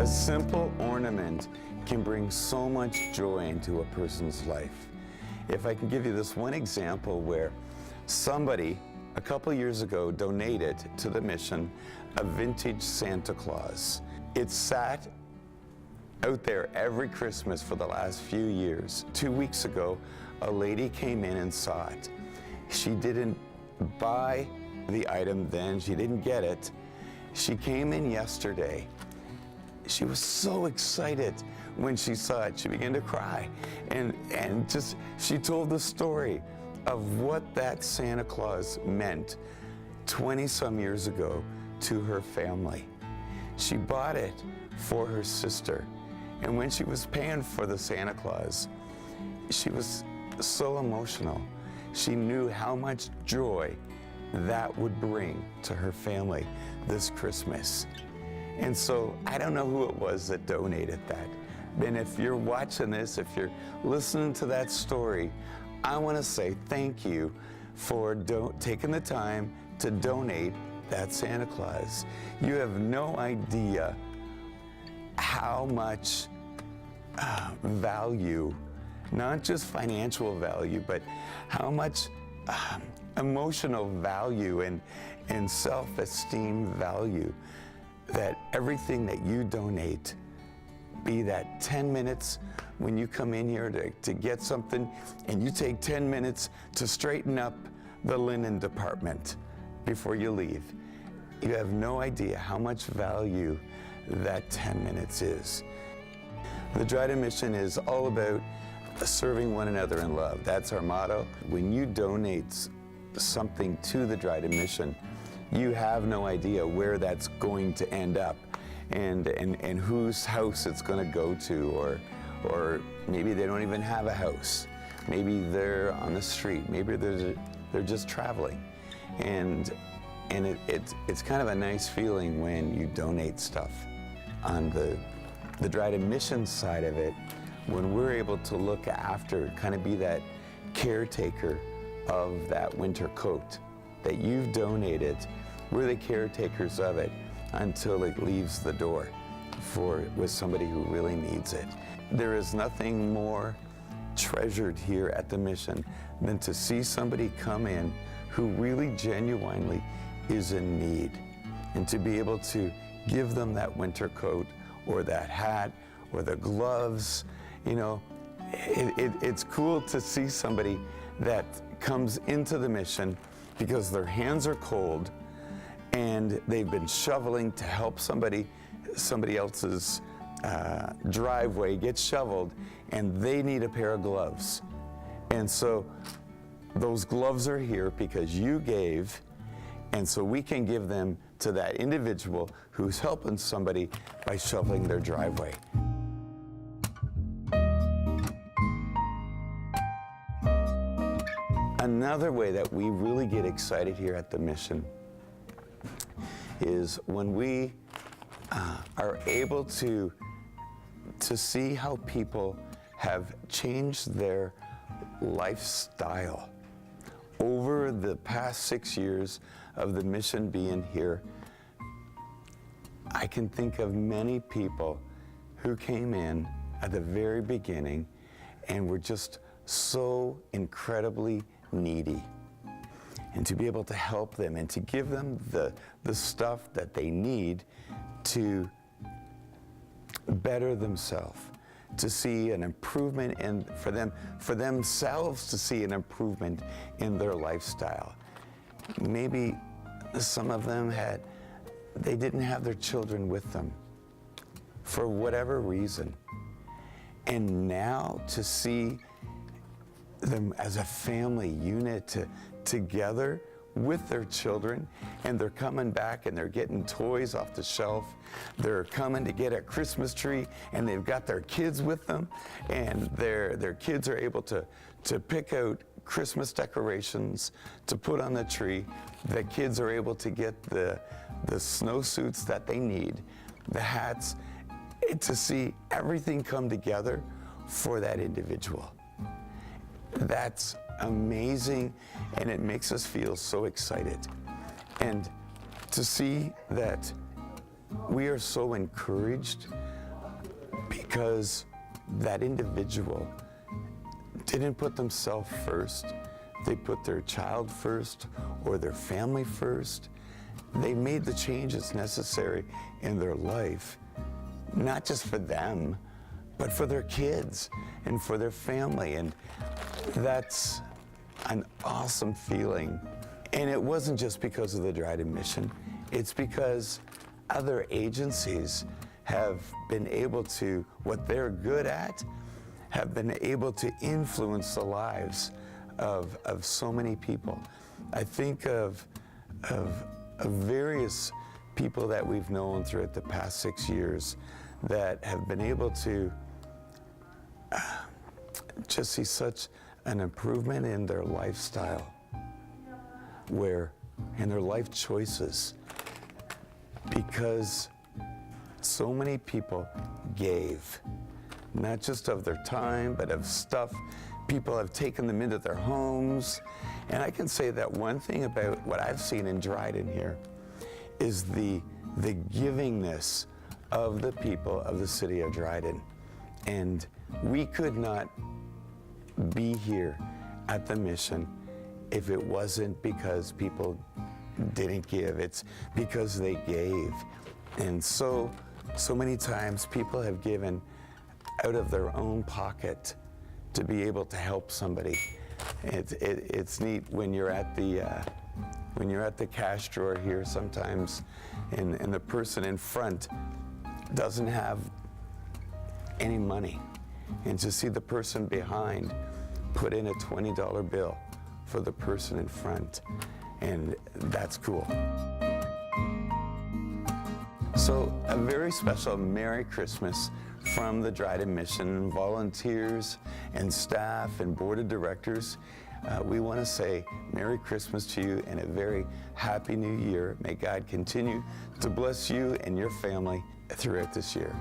A simple ornament can bring so much joy into a person's life. If I can give you this one example where somebody a couple years ago donated to the mission a vintage Santa Claus. It sat out there every Christmas for the last few years. 2 weeks ago, a lady came in and saw it. She didn't buy the item then, she didn't get it. She came in yesterday. She was so excited when she saw it. She began to cry and she told the story of what that Santa Claus meant 20-some years ago to her family. She bought it for her sister, and when she was paying for the Santa Claus, she was so emotional. She knew how much joy that would bring to her family this Christmas. And so I don't know who it was that donated that. And if you're watching this, if you're listening to that story, I want to say thank you for taking the time to donate that Santa Claus. You have no idea how much value, not just financial value, but how much emotional value and self-esteem value that everything that you donate, be that 10 minutes when you come in here to get something, and you take 10 minutes to straighten up the linen department before you leave. You have no idea how much value that 10 minutes is. The Dryden Mission is all about serving one another in love. That's our motto. When you donate something to the Dryden Mission, you have no idea where that's going to end up and whose house it's going to go to, or maybe they don't even have a house. Maybe they're on the street. Maybe they're just traveling. And it's kind of a nice feeling when you donate stuff. On the Dryden Mission side of it, when we're able to look after, kind of be that caretaker of that winter coat that you've donated, we're the caretakers of it until it leaves the door with somebody who really needs it. There is nothing more treasured here at the mission than to see somebody come in who really genuinely is in need, and to be able to give them that winter coat or that hat or the gloves. You know, it's cool to see somebody that comes into the mission because their hands are cold and they've been shoveling to help somebody else's driveway get shoveled, and they need a pair of gloves. And so those gloves are here because you gave, and so we can give them to that individual who's helping somebody by shoveling their driveway. Another way that we really get excited here at the mission is when we are able to see how people have changed their lifestyle. Over the past 6 years of the mission being here, I can think of many people who came in at the very beginning and were just so incredibly needy. And to be able to help them and to give them the stuff that they need to better themselves, to see an improvement in, for themselves to see an improvement in their lifestyle. Maybe some of them they didn't have their children with them for whatever reason. And now to see them as a family unit together with their children, and they're coming back and they're getting toys off the shelf. They're coming to get a Christmas tree, and they've got their kids with them, and their kids are able to pick out Christmas decorations to put on the tree. The kids are able to get the snowsuits that they need, the hats, to see everything come together for that individual. That's amazing, and it makes us feel so excited. And to see that we are so encouraged because that individual didn't put themselves first. They put their child first or their family first. They made the changes necessary in their life, not just for them, but for their kids and for their family. And that's an awesome feeling. And it wasn't just because of the Dryden Mission. It's because other agencies have been able to, what they're good at, have been able to influence the lives of so many people. I think of various people that we've known throughout the past 6 years that have been able to just see such an improvement in their lifestyle, in their life choices, because so many people gave, not just of their time, but of stuff. People have taken them into their homes. And I can say that one thing about what I've seen in Dryden here is the givingness of the people of the city of Dryden. And we could not be here at the mission if it wasn't because people didn't give. It's because they gave. And so many times people have given out of their own pocket to be able to help somebody. It's neat when you're at the cash drawer here sometimes, and the person in front doesn't have any money, and to see the person behind put in a $20 bill for the person in front, and that's cool. So a very special Merry Christmas from the Dryden Mission volunteers and staff and board of directors. We want to say Merry Christmas to you and a very Happy New Year. May God continue to bless you and your family throughout this year.